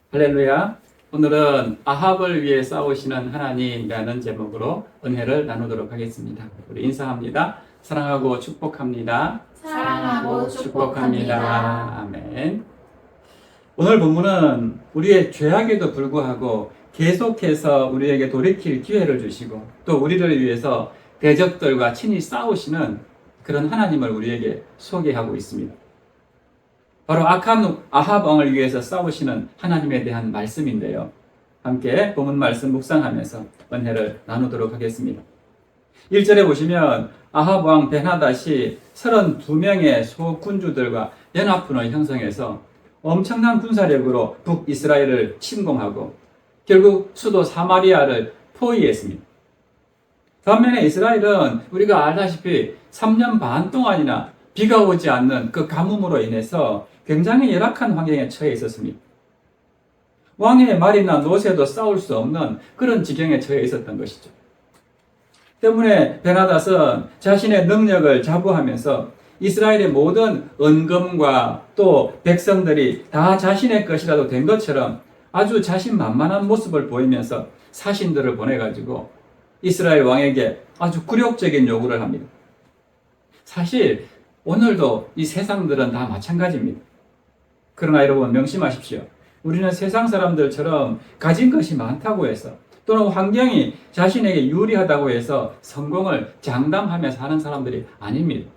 할렐루야. 오늘은 아합을 위해 싸우시는 하나님이라는 제목으로 은혜를 나누도록 하겠습니다. 우리 인사합니다. 사랑하고 축복합니다. 사랑하고 축복합니다. 아멘. 오늘 본문은 우리의 죄악에도 불구하고 계속해서 우리에게 돌이킬 기회를 주시고 또 우리를 위해서 대적들과 친히 싸우시는 그런 하나님을 우리에게 소개하고 있습니다. 바로 악한 아합 왕을 위해서 싸우시는 하나님에 대한 말씀인데요. 함께 본문 말씀 묵상하면서 은혜를 나누도록 하겠습니다. 1절에 보시면 아합 왕 벤하닷이 32명의 소군주들과 연합군을 형성해서 엄청난 군사력으로 북이스라엘을 침공하고 결국 수도 사마리아를 포위했습니다. 반면에 이스라엘은 우리가 알다시피 3년 반 동안이나 비가 오지 않는 그 가뭄으로 인해서 굉장히 열악한 환경에 처해 있었습니다. 왕의 말이나 노새도 싸울 수 없는 그런 지경에 처해 있었던 것이죠. 때문에 베나닷은 자신의 능력을 자부하면서 이스라엘의 모든 은금과 또 백성들이 다 자신의 것이라도 된 것처럼 아주 자신만만한 모습을 보이면서 사신들을 보내가지고 이스라엘 왕에게 아주 굴욕적인 요구를 합니다. 사실 오늘도 이 세상들은 다 마찬가지입니다. 그러나 여러분 명심하십시오. 우리는 세상 사람들처럼 가진 것이 많다고 해서 또는 환경이 자신에게 유리하다고 해서 성공을 장담하며 사는 사람들이 아닙니다.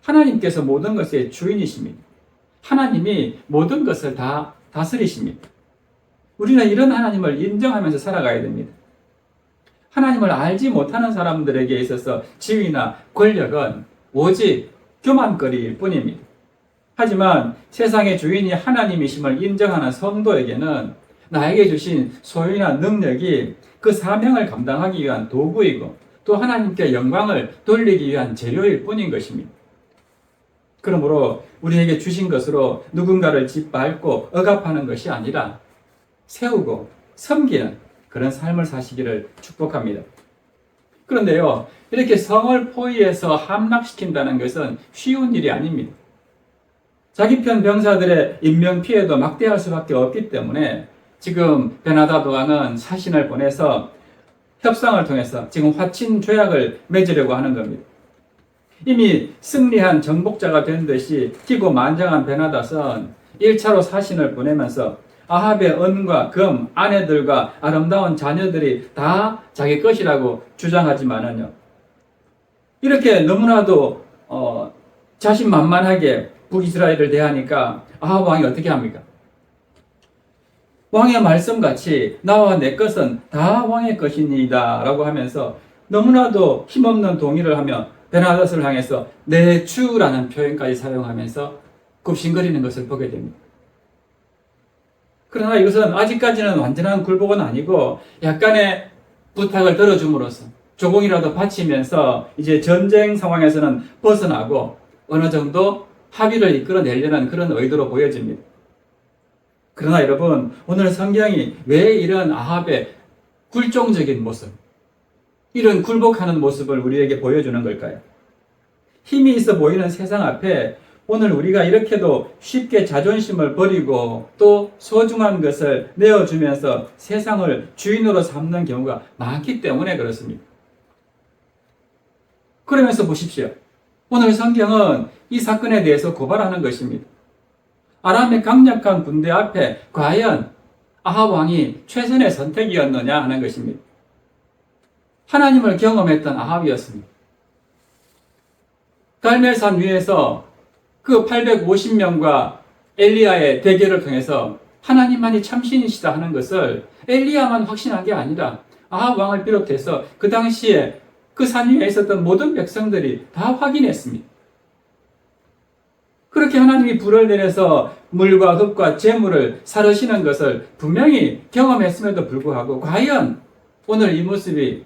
하나님께서 모든 것의 주인이십니다. 하나님이 모든 것을 다 다스리십니다. 우리는 이런 하나님을 인정하면서 살아가야 됩니다. 하나님을 알지 못하는 사람들에게 있어서 지위나 권력은 오직 교만거리일 뿐입니다. 하지만 세상의 주인이 하나님이심을 인정하는 성도에게는 나에게 주신 소유나 능력이 그 사명을 감당하기 위한 도구이고 또 하나님께 영광을 돌리기 위한 재료일 뿐인 것입니다. 그러므로 우리에게 주신 것으로 누군가를 짓밟고 억압하는 것이 아니라 세우고 섬기는 그런 삶을 사시기를 축복합니다. 그런데요, 이렇게 성을 포위해서 함락시킨다는 것은 쉬운 일이 아닙니다. 자기 편 병사들의 인명피해도 막대할 수밖에 없기 때문에 지금 베나닷 왕은 사신을 보내서 협상을 통해서 지금 화친 조약을 맺으려고 하는 겁니다. 이미 승리한 정복자가 된 듯이 기고만장한 베나닷은 1차로 사신을 보내면서 아합의 은과 금, 아내들과 아름다운 자녀들이 다 자기 것이라고 주장하지만은요, 이렇게 너무나도 자신만만하게 북이스라엘을 대하니까 아합 왕이 어떻게 합니까? 왕의 말씀같이 나와 내 것은 다 왕의 것이니이다 라고 하면서 너무나도 힘없는 동의를 하며 베나닷을 향해서 내 주라는 표현까지 사용하면서 굽신거리는 것을 보게 됩니다. 그러나 이것은 아직까지는 완전한 굴복은 아니고 약간의 부탁을 들어줌으로써 조공이라도 바치면서 이제 전쟁 상황에서는 벗어나고 어느 정도 합의를 이끌어내려는 그런 의도로 보여집니다. 그러나 여러분, 오늘 성경이 왜 이런 아합의 굴종적인 모습, 이런 굴복하는 모습을 우리에게 보여주는 걸까요? 힘이 있어 보이는 세상 앞에 오늘 우리가 이렇게도 쉽게 자존심을 버리고 또 소중한 것을 내어주면서 세상을 주인으로 삼는 경우가 많기 때문에 그렇습니다. 그러면서 보십시오. 오늘 성경은 이 사건에 대해서 고발하는 것입니다. 아람의 강력한 군대 앞에 과연 아합 왕이 최선의 선택이었느냐 하는 것입니다. 하나님을 경험했던 아합이었습니다. 갈멜산 위에서 그 850명과 엘리야의 대결을 통해서 하나님만이 참신이시다 하는 것을 엘리야만 확신한 게 아니라 아합 왕을 비롯해서 그 당시에 그 산 위에 있었던 모든 백성들이 다 확인했습니다. 그렇게 하나님이 불을 내려서 물과 흙과 재물을 사르시는 것을 분명히 경험했음에도 불구하고 과연 오늘 이 모습이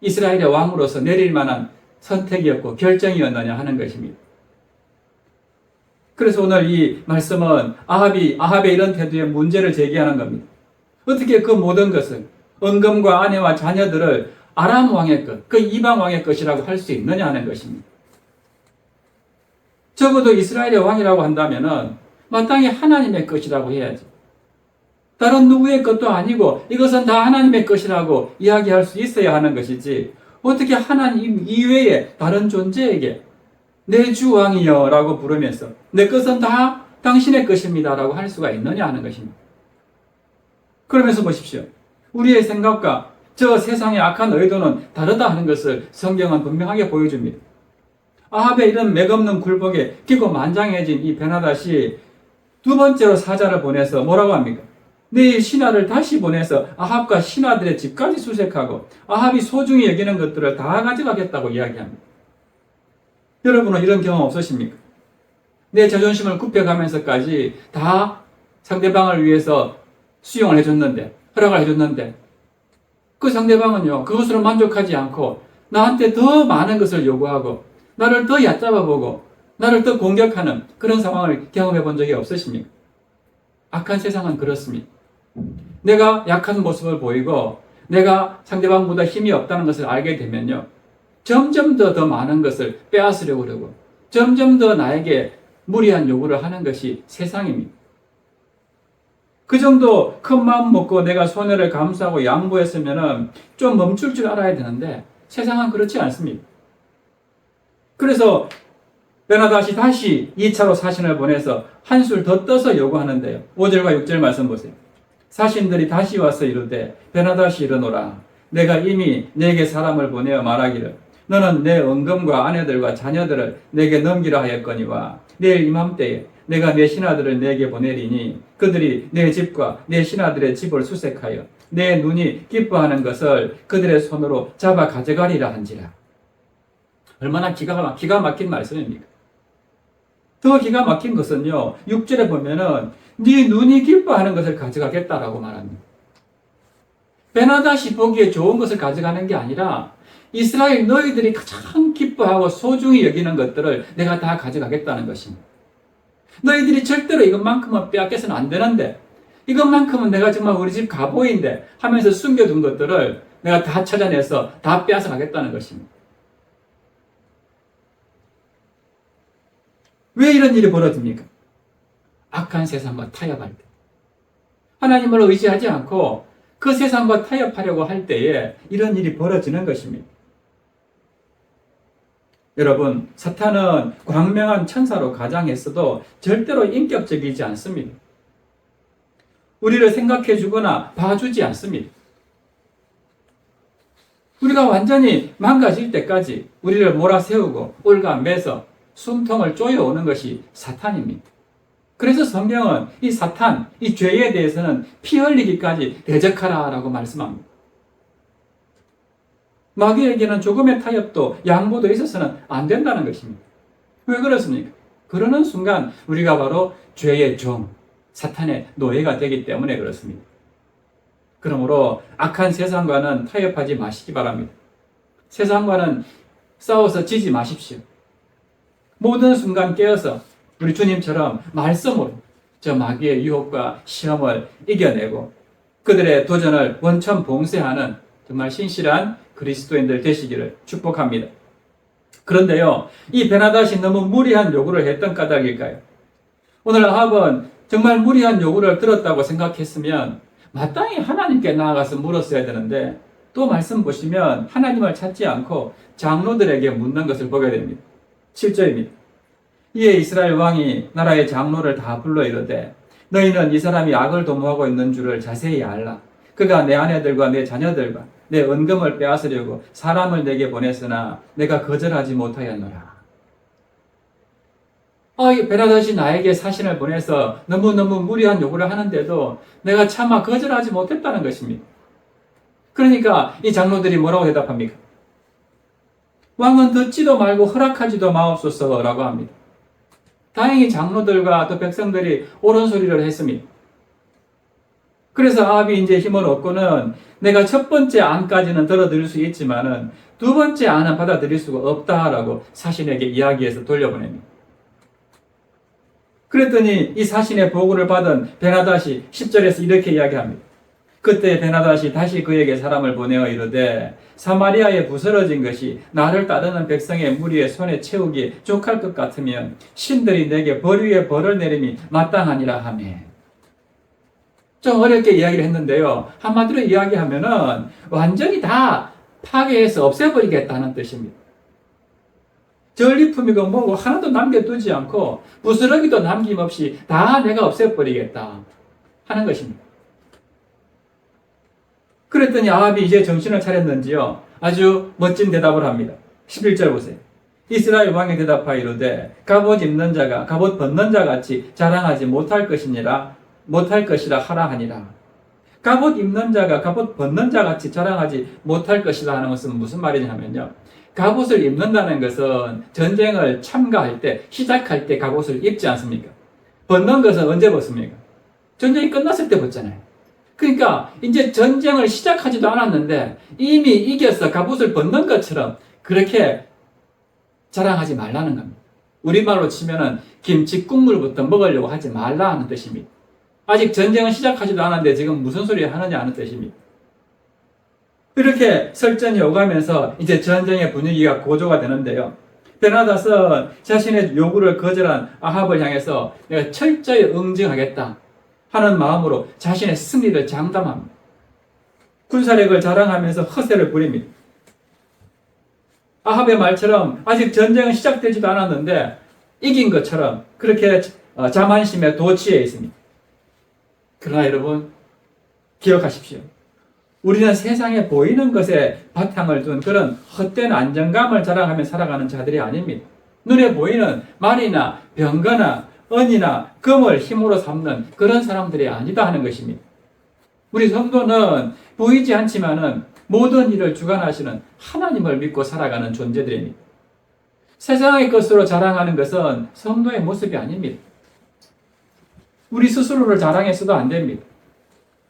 이스라엘의 왕으로서 내릴 만한 선택이었고 결정이었느냐 하는 것입니다. 그래서 오늘 이 말씀은 아합의 이런 태도에 문제를 제기하는 겁니다. 어떻게 그 모든 것을 은금과 아내와 자녀들을 아람 왕의 것, 그 이방 왕의 것이라고 할 수 있느냐 하는 것입니다. 적어도 이스라엘의 왕이라고 한다면은 마땅히 하나님의 것이라고 해야지. 다른 누구의 것도 아니고 이것은 다 하나님의 것이라고 이야기할 수 있어야 하는 것이지, 어떻게 하나님 이외에 다른 존재에게 내 주 왕이여 라고 부르면서 내 것은 다 당신의 것입니다 라고 할 수가 있느냐 하는 것입니다. 그러면서 보십시오. 우리의 생각과 저 세상의 악한 의도는 다르다 하는 것을 성경은 분명하게 보여줍니다. 아합의 이런 맥없는 굴복에 기고만장해진 이 베나닷이 두 번째로 사자를 보내서 뭐라고 합니까? 네 신하를 다시 보내서 아합과 신하들의 집까지 수색하고 아합이 소중히 여기는 것들을 다 가져가겠다고 이야기합니다. 여러분은 이런 경험 없으십니까? 내 자존심을 굽혀가면서까지 다 상대방을 위해서 수용을 해줬는데, 허락을 해줬는데, 그 상대방은요, 그것으로 만족하지 않고 나한테 더 많은 것을 요구하고 나를 더 얕잡아보고 나를 더 공격하는 그런 상황을 경험해 본 적이 없으십니까? 악한 세상은 그렇습니다. 내가 약한 모습을 보이고 내가 상대방보다 힘이 없다는 것을 알게 되면요, 점점 더 많은 것을 빼앗으려고 그러고 점점 더 나에게 무리한 요구를 하는 것이 세상입니다. 그 정도 큰 마음 먹고 내가 손해를 감수하고 양보했으면 좀 멈출 줄 알아야 되는데 세상은 그렇지 않습니다. 그래서 베나닷이 다시 2차로 사신을 보내서 한술 더 떠서 요구하는데요. 5절과 6절 말씀 보세요. 사신들이 다시 와서 이르되 베나닷이 이르노라. 내가 이미 내게 사람을 보내어 말하기를 너는 내 은금과 아내들과 자녀들을 내게 넘기라 하였거니와 내일 이맘때에 내가 내 신하들을 내게 보내리니 그들이 내 집과 내 신하들의 집을 수색하여 내 눈이 기뻐하는 것을 그들의 손으로 잡아 가져가리라 한지라. 얼마나 기가 막힌 말씀입니까? 더 기가 막힌 것은요, 6절에 보면은 네 눈이 기뻐하는 것을 가져가겠다라고 말합니다. 베나닷이 보기에 좋은 것을 가져가는 게 아니라 이스라엘 너희들이 가장 기뻐하고 소중히 여기는 것들을 내가 다 가져가겠다는 것입니다. 너희들이 절대로 이것만큼은 빼앗겨서는 안 되는데, 이것만큼은 내가 정말 우리 집 가보인데 하면서 숨겨둔 것들을 내가 다 찾아내서 다 빼앗아 가겠다는 것입니다. 왜 이런 일이 벌어집니까? 악한 세상과 타협할 때, 하나님을 의지하지 않고 그 세상과 타협하려고 할 때에 이런 일이 벌어지는 것입니다. 여러분, 사탄은 광명한 천사로 가장했어도 절대로 인격적이지 않습니다. 우리를 생각해 주거나 봐주지 않습니다. 우리가 완전히 망가질 때까지 우리를 몰아세우고 올가매서 숨통을 쪼여오는 것이 사탄입니다. 그래서 성경은 이 사탄, 이 죄에 대해서는 피 흘리기까지 대적하라라고 말씀합니다. 마귀에게는 조금의 타협도 양보도 있어서는 안 된다는 것입니다. 왜 그렇습니까? 그러는 순간 우리가 바로 죄의 종, 사탄의 노예가 되기 때문에 그렇습니다. 그러므로 악한 세상과는 타협하지 마시기 바랍니다. 세상과는 싸워서 지지 마십시오. 모든 순간 깨어서 우리 주님처럼 말씀으로 저 마귀의 유혹과 시험을 이겨내고 그들의 도전을 원천 봉쇄하는 정말 신실한 그리스도인들 되시기를 축복합니다. 그런데요, 이 베나닷이 너무 무리한 요구를 했던 까닭일까요? 오늘 아합은 정말 무리한 요구를 들었다고 생각했으면 마땅히 하나님께 나아가서 물었어야 되는데, 또 말씀 보시면 하나님을 찾지 않고 장로들에게 묻는 것을 보게 됩니다. 7절입니다. 이에 이스라엘 왕이 나라의 장로를 다 불러 이르되 너희는 이 사람이 악을 도모하고 있는 줄을 자세히 알라. 그가 내 아내들과 내 자녀들과 내 은금을 빼앗으려고 사람을 내게 보냈으나 내가 거절하지 못하였노라. 이 베나닷이 나에게 사신을 보내서 너무너무 무리한 요구를 하는데도 내가 차마 거절하지 못했다는 것입니다. 그러니까 이 장로들이 뭐라고 대답합니까? 왕은 듣지도 말고 허락하지도 마옵소서라고 합니다. 다행히 장로들과 또 백성들이 옳은 소리를 했습니다. 그래서 아합이 이제 힘을 얻고는 내가 첫 번째 안까지는 들어드릴 수 있지만은 두 번째 안은 받아들일 수가 없다라고 사신에게 이야기해서 돌려보냅니다. 그랬더니 이 사신의 보고를 받은 베나닷이 10절에서 이렇게 이야기합니다. 그때 베나닷이 다시 그에게 사람을 보내어 이르되 사마리아에 부스러진 것이 나를 따르는 백성의 무리의 손에 채우기에 족할 것 같으면 신들이 내게 벌 위에 벌을 내림이 마땅하니라 하매. 좀 어렵게 이야기를 했는데요. 한마디로 이야기하면은 완전히 다 파괴해서 없애버리겠다는 뜻입니다. 전리품이고 뭐고 하나도 남겨두지 않고 부스러기도 남김없이 다 내가 없애버리겠다 하는 것입니다. 그랬더니 아합이 이제 정신을 차렸는지요. 아주 멋진 대답을 합니다. 11절 보세요. 이스라엘 왕이 대답하여 이르되 갑옷 입는 자가 갑옷 벗는 자 같이 자랑하지 못할 것이라 하라 하니라. 갑옷 입는 자가 갑옷 벗는 자 같이 자랑하지 못할 것이라 하는 것은 무슨 말이냐면요. 갑옷을 입는다는 것은 전쟁을 참가할 때, 시작할 때 갑옷을 입지 않습니까? 벗는 것은 언제 벗습니까? 전쟁이 끝났을 때 벗잖아요. 그러니까 이제 전쟁을 시작하지도 않았는데 이미 이겨서 갑옷을 벗는 것처럼 그렇게 자랑하지 말라는 겁니다. 우리말로 치면은 김치 국물부터 먹으려고 하지 말라는 뜻입니다. 아직 전쟁은 시작하지도 않았는데 지금 무슨 소리 하느냐 하는 뜻입니다. 이렇게 설전이 오가면서 이제 전쟁의 분위기가 고조가 되는데요. 베나닷은 자신의 요구를 거절한 아합을 향해서 내가 철저히 응징하겠다 하는 마음으로 자신의 승리를 장담합니다. 군사력을 자랑하면서 허세를 부립니다. 아합의 말처럼 아직 전쟁은 시작되지도 않았는데 이긴 것처럼 그렇게 자만심에 도취해 있습니다. 그러나 여러분 기억하십시오. 우리는 세상에 보이는 것에 바탕을 둔 그런 헛된 안정감을 자랑하며 살아가는 자들이 아닙니다. 눈에 보이는 말이나 병거나 은이나 금을 힘으로 삼는 그런 사람들이 아니다 하는 것입니다. 우리 성도는 보이지 않지만은 모든 일을 주관하시는 하나님을 믿고 살아가는 존재들입니다. 세상의 것으로 자랑하는 것은 성도의 모습이 아닙니다. 우리 스스로를 자랑해서도 안 됩니다.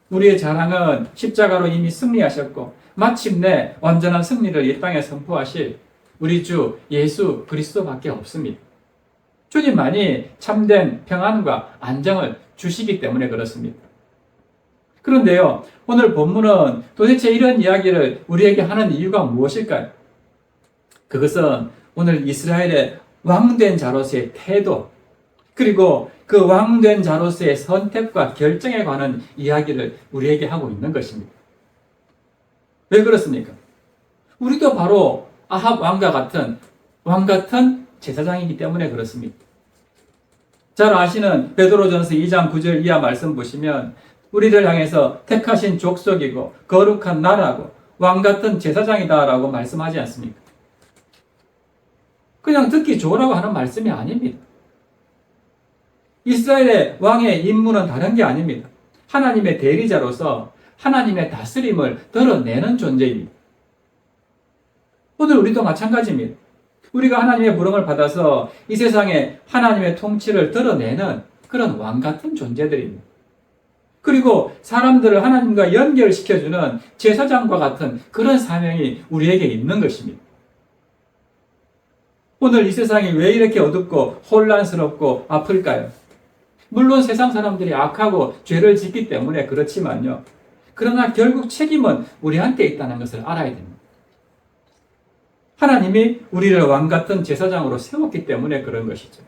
우리의 자랑은 십자가로 이미 승리하셨고 마침내 완전한 승리를 이 땅에 선포하실 우리 주 예수 그리스도밖에 없습니다. 주님만이 참된 평안과 안정을 주시기 때문에 그렇습니다. 그런데요, 오늘 본문은 도대체 이런 이야기를 우리에게 하는 이유가 무엇일까요? 그것은 오늘 이스라엘의 왕된 자로서의 태도, 그리고 그 왕된 자로서의 선택과 결정에 관한 이야기를 우리에게 하고 있는 것입니다. 왜 그렇습니까? 우리도 바로 아합 왕과 같은 왕 같은 제사장이기 때문에 그렇습니다. 잘 아시는 베드로전서 2장 9절 이하 말씀 보시면 우리를 향해서 택하신 족속이고 거룩한 나라고 왕 같은 제사장이다라고 말씀하지 않습니까? 그냥 듣기 좋으라고 하는 말씀이 아닙니다. 이스라엘의 왕의 임무는 다른 게 아닙니다. 하나님의 대리자로서 하나님의 다스림을 드러내는 존재입니다. 오늘 우리도 마찬가지입니다. 우리가 하나님의 부름을 받아서 이 세상에 하나님의 통치를 드러내는 그런 왕 같은 존재들입니다. 그리고 사람들을 하나님과 연결시켜주는 제사장과 같은 그런 사명이 우리에게 있는 것입니다. 오늘 이 세상이 왜 이렇게 어둡고 혼란스럽고 아플까요? 물론 세상 사람들이 악하고 죄를 짓기 때문에 그렇지만요. 그러나 결국 책임은 우리한테 있다는 것을 알아야 됩니다. 하나님이 우리를 왕 같은 제사장으로 세웠기 때문에 그런 것이죠.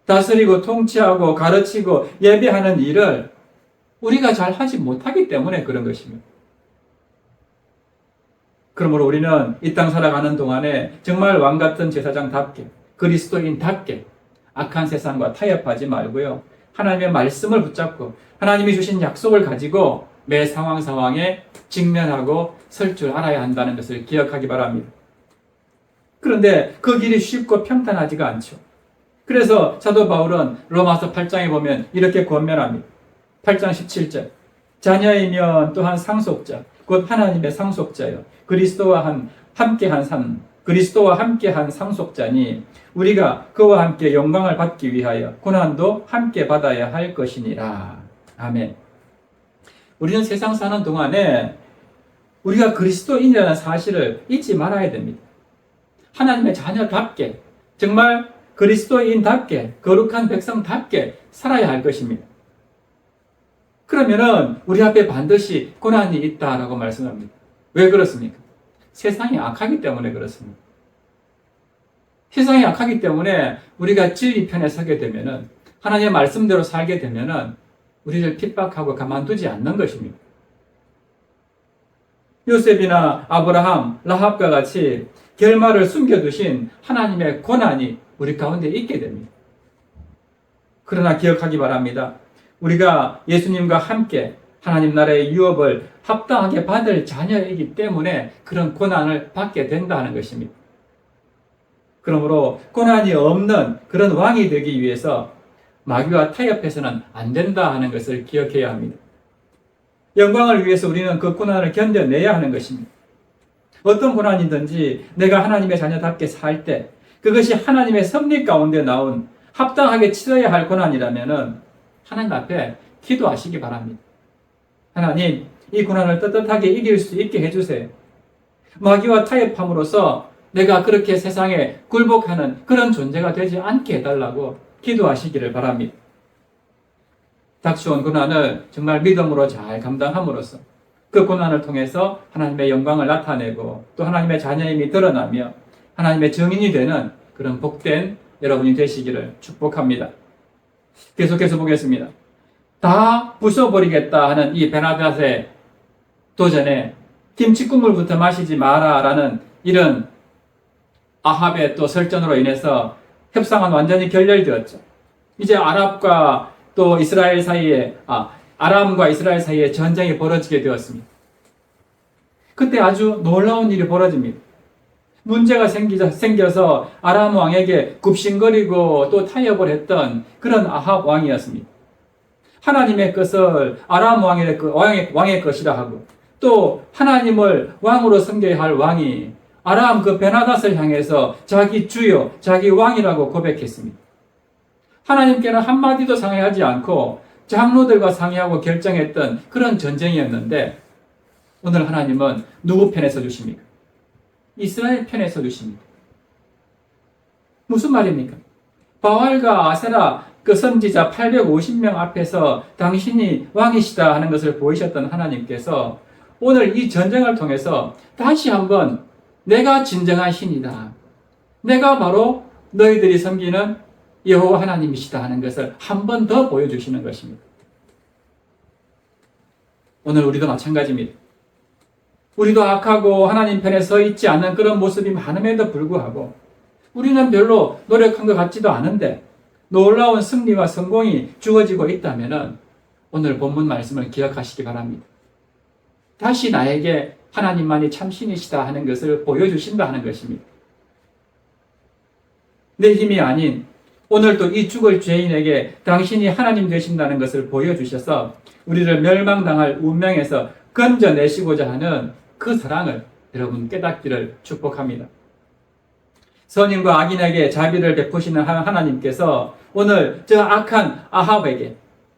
다스리고 통치하고 가르치고 예배하는 일을 우리가 잘 하지 못하기 때문에 그런 것입니다. 그러므로 우리는 이 땅 살아가는 동안에 정말 왕 같은 제사장답게 그리스도인답게 악한 세상과 타협하지 말고요. 하나님의 말씀을 붙잡고 하나님이 주신 약속을 가지고 매 상황에 직면하고 설 줄 알아야 한다는 것을 기억하기 바랍니다. 그런데 그 길이 쉽고 평탄하지가 않죠. 그래서 사도 바울은 로마서 8장에 보면 이렇게 권면합니다. 8장 17절 자녀이면 또한 상속자 곧 하나님의 상속자여 그리스도와 함께한 상속자니 우리가 그와 함께 영광을 받기 위하여 고난도 함께 받아야 할 것이니라. 아멘. 우리는 세상 사는 동안에 우리가 그리스도인이라는 사실을 잊지 말아야 됩니다. 하나님의 자녀답게 정말 그리스도인답게 거룩한 백성답게 살아야 할 것입니다. 그러면은 우리 앞에 반드시 고난이 있다라고 말씀합니다. 왜 그렇습니까? 세상이 악하기 때문에 그렇습니다. 세상이 악하기 때문에 우리가 진리 편에 서게 되면은 하나님의 말씀대로 살게 되면은 우리를 핍박하고 가만두지 않는 것입니다. 요셉이나 아브라함, 라합과 같이 결말을 숨겨두신 하나님의 고난이 우리 가운데 있게 됩니다. 그러나 기억하기 바랍니다. 우리가 예수님과 함께 하나님 나라의 유업을 합당하게 받을 자녀이기 때문에 그런 고난을 받게 된다는 것입니다. 그러므로 고난이 없는 그런 왕이 되기 위해서 마귀와 타협해서는 안 된다 하는 것을 기억해야 합니다. 영광을 위해서 우리는 그 고난을 견뎌내야 하는 것입니다. 어떤 고난이든지 내가 하나님의 자녀답게 살 때 그것이 하나님의 섭리 가운데 나온 합당하게 치러야 할 고난이라면 하나님 앞에 기도하시기 바랍니다. 하나님, 이 고난을 떳떳하게 이길 수 있게 해주세요. 마귀와 타협함으로써 내가 그렇게 세상에 굴복하는 그런 존재가 되지 않게 해달라고 기도하시기를 바랍니다. 닥쳐온 고난을 정말 믿음으로 잘 감당함으로써 그 고난을 통해서 하나님의 영광을 나타내고 또 하나님의 자녀임이 드러나며 하나님의 증인이 되는 그런 복된 여러분이 되시기를 축복합니다. 계속해서 보겠습니다. 다 부숴버리겠다 하는 이 베나닷의 도전에 김치국물부터 마시지 마라라는 이런 아합의 또 설전으로 인해서 협상은 완전히 결렬되었죠. 이제 아람과 이스라엘 사이에 전쟁이 벌어지게 되었습니다. 그때 아주 놀라운 일이 벌어집니다. 문제가 생겨서 아람 왕에게 굽신거리고 또 타협을 했던 그런 아합 왕이었습니다. 하나님의 것을 아람 왕의 것이라 하고 또 하나님을 왕으로 섬겨야 할 왕이 아람 그 베나닷을 향해서 자기 주요, 자기 왕이라고 고백했습니다. 하나님께는 한마디도 상의하지 않고 장로들과 상의하고 결정했던 그런 전쟁이었는데 오늘 하나님은 누구 편에 서주십니까? 이스라엘 편에 서주십니다. 무슨 말입니까? 바알과 아세라 그 선지자 850명 앞에서 당신이 왕이시다 하는 것을 보이셨던 하나님께서 오늘 이 전쟁을 통해서 다시 한번 내가 진정한 신이다. 내가 바로 너희들이 섬기는 여호와 하나님이시다 하는 것을 한 번 더 보여주시는 것입니다. 오늘 우리도 마찬가지입니다. 우리도 악하고 하나님 편에 서 있지 않는 그런 모습이 많음에도 불구하고 우리는 별로 노력한 것 같지도 않은데 놀라운 승리와 성공이 주어지고 있다면 오늘 본문 말씀을 기억하시기 바랍니다. 다시 나에게 하나님만이 참신이시다 하는 것을 보여주신다 하는 것입니다. 내 힘이 아닌 오늘 또 이 죽을 죄인에게 당신이 하나님 되신다는 것을 보여주셔서 우리를 멸망당할 운명에서 건져내시고자 하는 그 사랑을 여러분 깨닫기를 축복합니다. 선인과 악인에게 자비를 베푸시는 하나님께서 오늘 저 악한 아합에게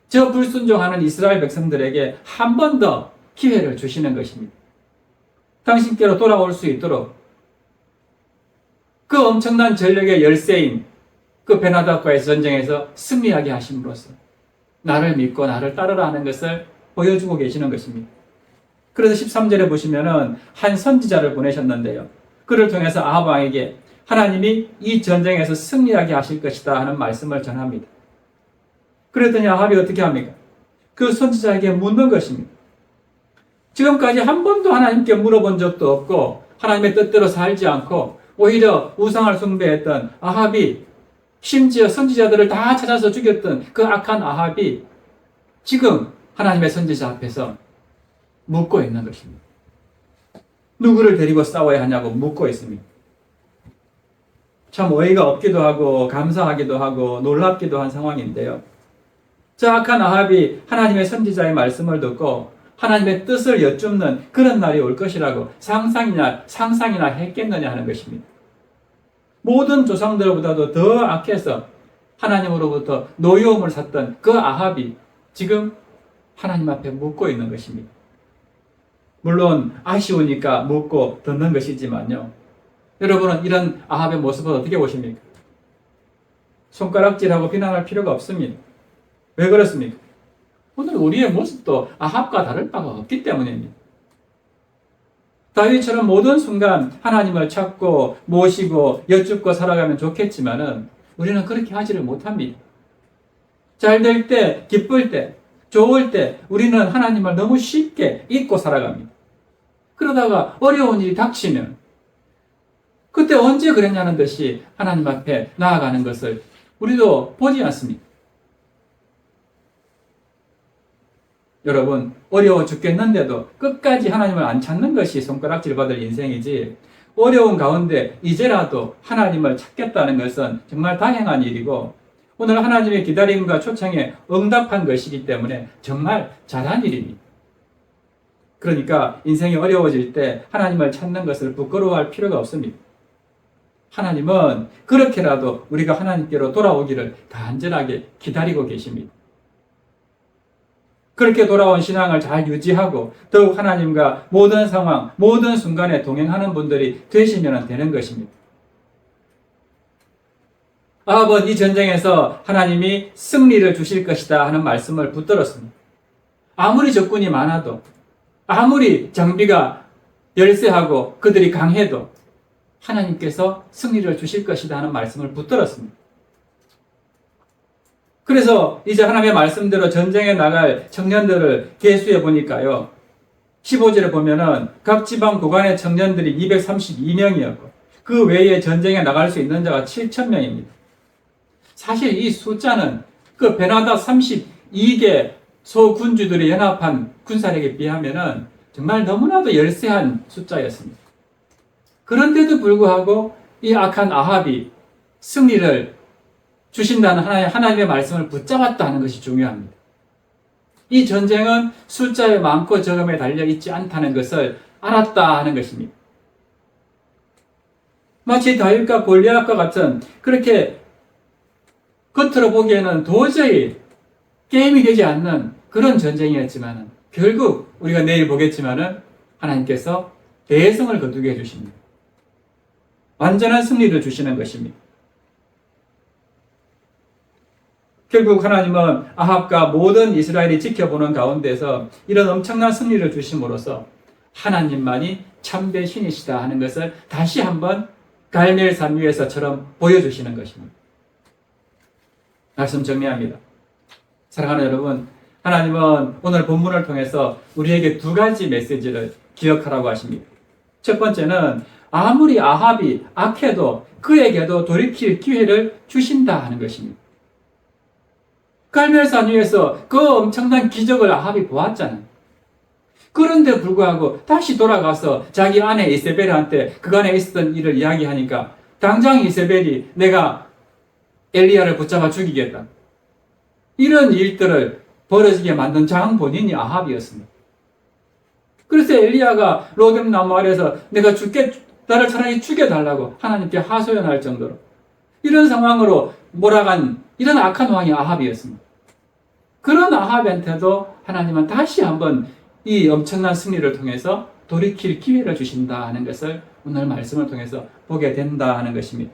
저 불순종하는 이스라엘 백성들에게 한 번 더 기회를 주시는 것입니다. 당신께로 돌아올 수 있도록 그 엄청난 전력의 열세인 그 베나닷과의 전쟁에서 승리하게 하심으로써 나를 믿고 나를 따르라 하는 것을 보여주고 계시는 것입니다. 그래서 13절에 보시면은 한 선지자를 보내셨는데요. 그를 통해서 아합 왕에게 하나님이 이 전쟁에서 승리하게 하실 것이다 하는 말씀을 전합니다. 그랬더니 아합이 어떻게 합니까? 그 선지자에게 묻는 것입니다. 지금까지 한 번도 하나님께 물어본 적도 없고 하나님의 뜻대로 살지 않고 오히려 우상을 숭배했던 아합이 심지어 선지자들을 다 찾아서 죽였던 그 악한 아합이 지금 하나님의 선지자 앞에서 묻고 있는 것입니다. 누구를 데리고 싸워야 하냐고 묻고 있습니다. 참 어이가 없기도 하고 감사하기도 하고 놀랍기도 한 상황인데요. 저 악한 아합이 하나님의 선지자의 말씀을 듣고 하나님의 뜻을 여쭙는 그런 날이 올 것이라고 상상이나 했겠느냐 하는 것입니다. 모든 조상들보다도 더 악해서 하나님으로부터 노여움을 샀던 그 아합이 지금 하나님 앞에 묻고 있는 것입니다. 물론 아쉬우니까 묻고 듣는 것이지만요. 여러분은 이런 아합의 모습을 어떻게 보십니까? 손가락질하고 비난할 필요가 없습니다. 왜 그렇습니까? 오늘 우리의 모습도 아합과 다를 바가 없기 때문입니다. 다윗처럼 모든 순간 하나님을 찾고 모시고 여쭙고 살아가면 좋겠지만은 우리는 그렇게 하지를 못합니다. 잘 될 때, 기쁠 때, 좋을 때 우리는 하나님을 너무 쉽게 잊고 살아갑니다. 그러다가 어려운 일이 닥치면 그때 언제 그랬냐는 듯이 하나님 앞에 나아가는 것을 우리도 보지 않습니까? 여러분, 어려워 죽겠는데도 끝까지 하나님을 안 찾는 것이 손가락질 받을 인생이지, 어려운 가운데 이제라도 하나님을 찾겠다는 것은 정말 다행한 일이고, 오늘 하나님의 기다림과 초청에 응답한 것이기 때문에 정말 잘한 일입니다. 그러니까 인생이 어려워질 때 하나님을 찾는 것을 부끄러워할 필요가 없습니다. 하나님은 그렇게라도 우리가 하나님께로 돌아오기를 간절하게 기다리고 계십니다. 그렇게 돌아온 신앙을 잘 유지하고 더욱 하나님과 모든 상황, 모든 순간에 동행하는 분들이 되시면 되는 것입니다. 아합은 이 전쟁에서 하나님이 승리를 주실 것이다 하는 말씀을 붙들었습니다. 아무리 적군이 많아도, 아무리 장비가 열세하고 그들이 강해도 하나님께서 승리를 주실 것이다 하는 말씀을 붙들었습니다. 그래서 이제 하나님의 말씀대로 전쟁에 나갈 청년들을 계수해 보니까요, 15절에 보면은 각 지방 구간의 청년들이 232명이었고 그 외에 전쟁에 나갈 수 있는 자가 7,000명입니다. 사실 이 숫자는 그 베나다 32개 소군주들이 연합한 군사력에 비하면은 정말 너무나도 열세한 숫자였습니다. 그런데도 불구하고 이 악한 아합이 승리를 주신다는 하나님의 말씀을 붙잡았다 하는 것이 중요합니다. 이 전쟁은 숫자의 많고 적음에 달려있지 않다는 것을 알았다 하는 것입니다. 마치 다윗과 골리앗과 같은 그렇게 겉으로 보기에는 도저히 게임이 되지 않는 그런 전쟁이었지만 결국 우리가 내일 보겠지만 하나님께서 대성을 거두게 해주십니다. 완전한 승리를 주시는 것입니다. 결국 하나님은 아합과 모든 이스라엘이 지켜보는 가운데서 이런 엄청난 승리를 주심으로써 하나님만이 참된 신이시다 하는 것을 다시 한번 갈멜산 위에서처럼 보여주시는 것입니다. 말씀 정리합니다. 사랑하는 여러분, 하나님은 오늘 본문을 통해서 우리에게 두 가지 메시지를 기억하라고 하십니다. 첫 번째는 아무리 아합이 악해도 그에게도 돌이킬 기회를 주신다 하는 것입니다. 갈멜산 위에서 그 엄청난 기적을 아합이 보았잖아요. 그런데 불구하고 다시 돌아가서 자기 아내 이세벨한테 그간에 있었던 일을 이야기하니까 당장 이세벨이 내가 엘리야를 붙잡아 죽이겠다. 이런 일들을 벌어지게 만든 장 본인이 아합이었습니다. 그래서 엘리야가 로뎀 나무 아래서 내가 나를 차라리 죽여달라고 하나님께 하소연할 정도로 이런 상황으로 몰아간 이런 악한 왕이 아합이었습니다. 그런 아합한테도 하나님은 다시 한번 이 엄청난 승리를 통해서 돌이킬 기회를 주신다 하는 것을 오늘 말씀을 통해서 보게 된다 하는 것입니다.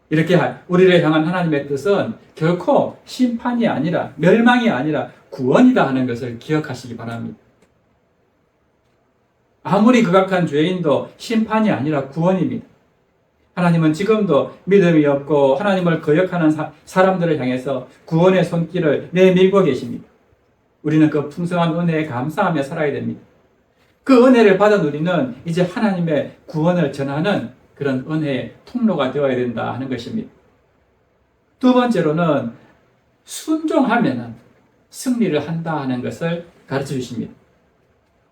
이렇게 우리를 향한 하나님의 뜻은 결코 심판이 아니라 멸망이 아니라 구원이다 하는 것을 기억하시기 바랍니다. 아무리 극악한 죄인도 심판이 아니라 구원입니다. 하나님은 지금도 믿음이 없고 하나님을 거역하는 사람들을 향해서 구원의 손길을 내밀고 계십니다. 우리는 그 풍성한 은혜에 감사하며 살아야 됩니다. 그 은혜를 받은 우리는 이제 하나님의 구원을 전하는 그런 은혜의 통로가 되어야 된다 하는 것입니다. 두 번째로는 순종하면 승리를 한다 하는 것을 가르쳐 주십니다.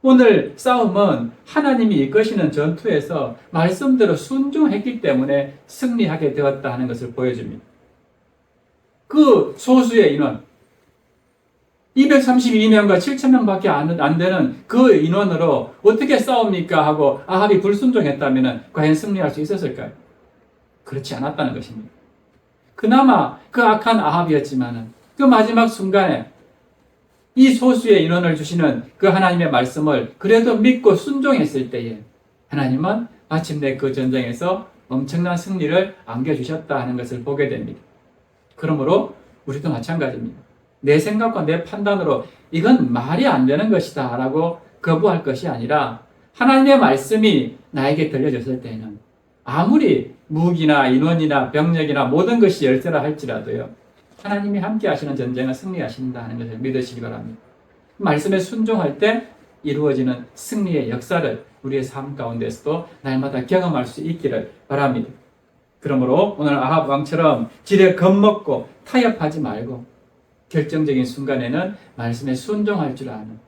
오늘 싸움은 하나님이 이끄시는 전투에서 말씀대로 순종했기 때문에 승리하게 되었다 하는 것을 보여줍니다. 그 소수의 인원, 232명과 7,000명밖에 안 되는 그 인원으로 어떻게 싸웁니까 하고 아합이 불순종했다면 과연 승리할 수 있었을까요? 그렇지 않았다는 것입니다. 그나마 그 악한 아합이었지만 그 마지막 순간에 이 소수의 인원을 주시는 그 하나님의 말씀을 그래도 믿고 순종했을 때에 하나님은 마침내 그 전쟁에서 엄청난 승리를 안겨주셨다 하는 것을 보게 됩니다. 그러므로 우리도 마찬가지입니다. 내 생각과 내 판단으로 이건 말이 안 되는 것이다 라고 거부할 것이 아니라 하나님의 말씀이 나에게 들려졌을 때에는 아무리 무기나 인원이나 병력이나 모든 것이 열세라 할지라도요, 하나님이 함께 하시는 전쟁은 승리하신다 하는 것을 믿으시기 바랍니다. 말씀에 순종할 때 이루어지는 승리의 역사를 우리의 삶 가운데서도 날마다 경험할 수 있기를 바랍니다. 그러므로 오늘 아합 왕처럼 지레 겁먹고 타협하지 말고 결정적인 순간에는 말씀에 순종할 줄 아는,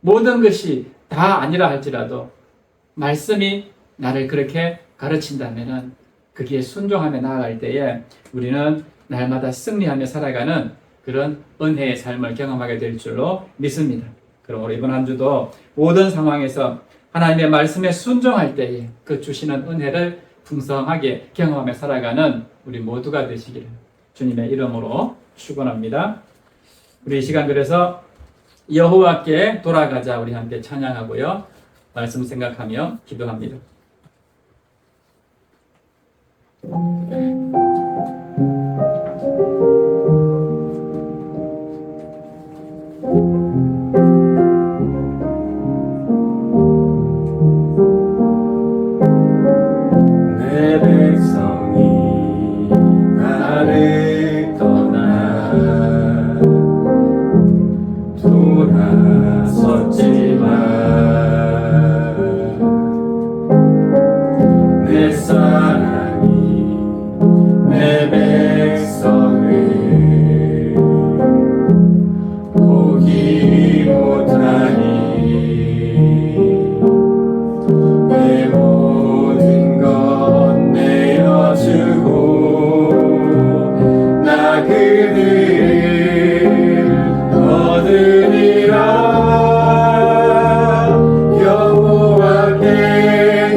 모든 것이 다 아니라 할지라도 말씀이 나를 그렇게 가르친다면 거기에 순종하며 나아갈 때에 우리는 날마다 승리하며 살아가는 그런 은혜의 삶을 경험하게 될 줄로 믿습니다. 그러므로 이번 한 주도 모든 상황에서 하나님의 말씀에 순종할 때에 그 주시는 은혜를 풍성하게 경험하며 살아가는 우리 모두가 되시기를 주님의 이름으로 축원합니다. 우리 이 시간 그래서 여호와께 돌아가자 우리 함께 찬양하고요. 말씀 생각하며 기도합니다. 내 백성이 나를 떠나 돌아섰지만 내 사랑이 내 백성을 포기 못하니 내 모든 것 내어주고 나 그들을 얻으리라. 여호와께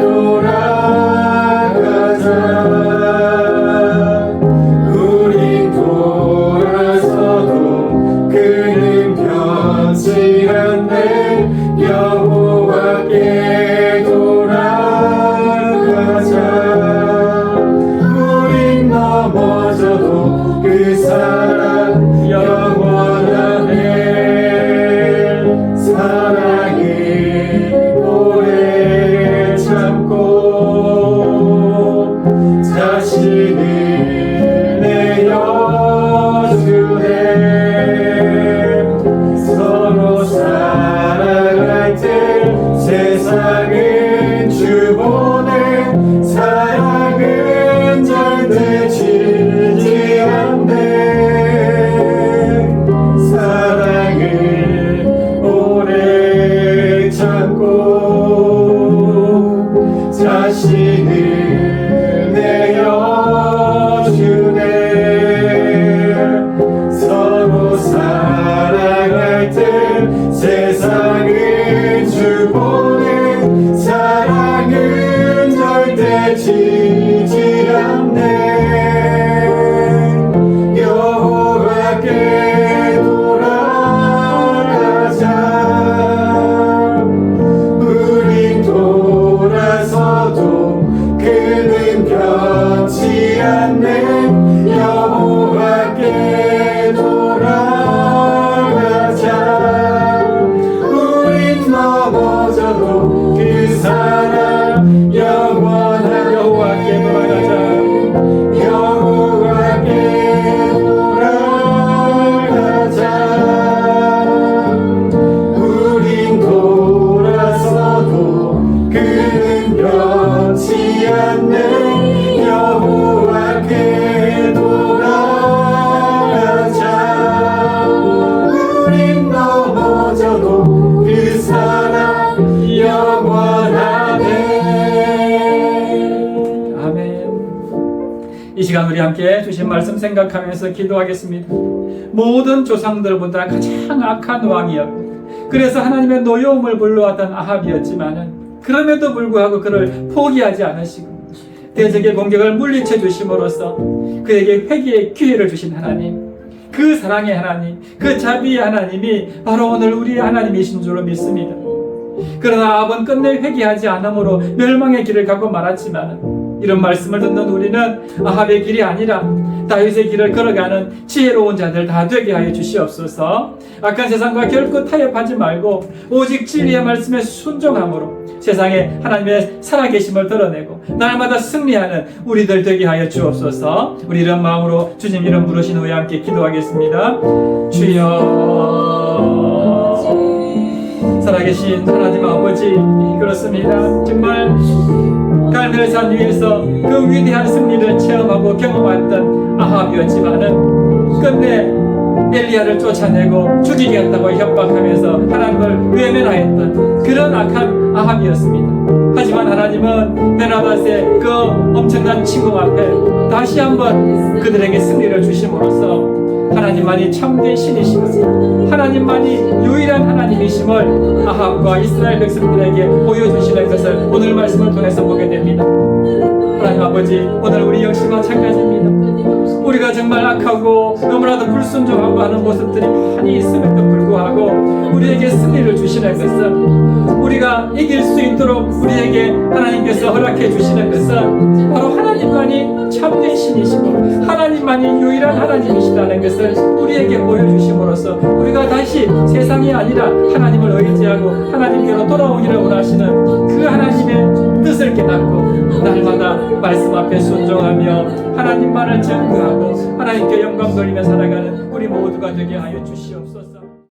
돌아가자. 우린 돌아서도 그는 변치 않네. 여호와께 돌아가자. 우린 넘어져도 그 사랑 영원하네. 사랑을 오래 참고 자신을 내어주네. 서로 사랑할 때 세상은 주보네. 사랑은 절대 지지 않네. 사랑을 오래 참고 자신을 내어주네. 서로 사랑할 때 세상은 주보네. 사랑은 절대 지지 않네. 여호와께 돌아가자. 우린 돌아서도 그는 변치 않네. 여호와께 돌아가자. 우린 넘어져도 그 사랑 영원한. 여호와께 돌아가자. 여호와께 돌아가자. 우린 돌아서도 그는 변치 않네. 여호와께 돌아가자. 우린 넘어져도 그 사랑 영원하네. 아멘. 이 시간 우리 함께 주신 말씀 생각하면서 기도하겠습니다. 모든 조상들보다 가장 악한 왕이었고 그래서 하나님의 노여움을 불러왔던 아합이었지만은 그럼에도 불구하고 그를 포기하지 않으시고 대적의 공격을 물리쳐 주심으로써 그에게 회개의 기회를 주신 하나님, 그 사랑의 하나님, 그 자비의 하나님이 바로 오늘 우리의 하나님이신 줄로 믿습니다. 그러나 아합은 끝내 회개하지 않으므로 멸망의 길을 가고 말았지만 이런 말씀을 듣는 우리는 아합의 길이 아니라 다윗의 길을 걸어가는 지혜로운 자들 다 되게 하여 주시옵소서. 악한 세상과 결코 타협하지 말고 오직 진리의 말씀에 순종함으로 세상에 하나님의 살아계심을 드러내고 날마다 승리하는 우리들 되게 하여 주옵소서. 우리 이런 마음으로 주님 이름 부르신 후에 함께 기도하겠습니다. 주여, 살아계신 하나님 아버지, 그렇습니다. 정말 갈멜산 위에서 그 위대한 승리를 체험하고 경험했던 아합이었지만은 끝내 엘리야를 쫓아내고 죽이겠다고 협박하면서 하나님을 외면하였던 그런 악한 아합이었습니다. 하지만 하나님은 베나밧의 그 엄청난 침공 앞에 다시 한번 그들에게 승리를 주심으로써 하나님만이 참된 신이시고 하나님만이 유일한 하나님이심을 아합과 이스라엘 백성들에게 보여주시는 것을 오늘 말씀을 통해서 보게 됩니다. 하나님 아버지, 오늘 우리 역시 마찬가지입니다. 우리가 정말 악하고 너무나도 불순종하고 하는 모습들이 많이 있음에도 불구하고 우리에게 승리를 주시는 것은, 우리가 이길 수 있도록 우리에게 하나님께서 허락해 주시는 것은 바로 하나님만이 참된 신이시고 하나님만이 유일한 하나님이시라는 것을 우리에게 보여주심으로써 우리가 다시 세상이 아니라 하나님을 의지하고 하나님께로 돌아오기를 원하시는 그 하나님의 뜻을 깨닫고 날마다 말씀 앞에 순종하며 하나님만을 증거하고 하나님께 영광 돌리며 살아가는 우리 모두가 되게 하여 주시옵소서.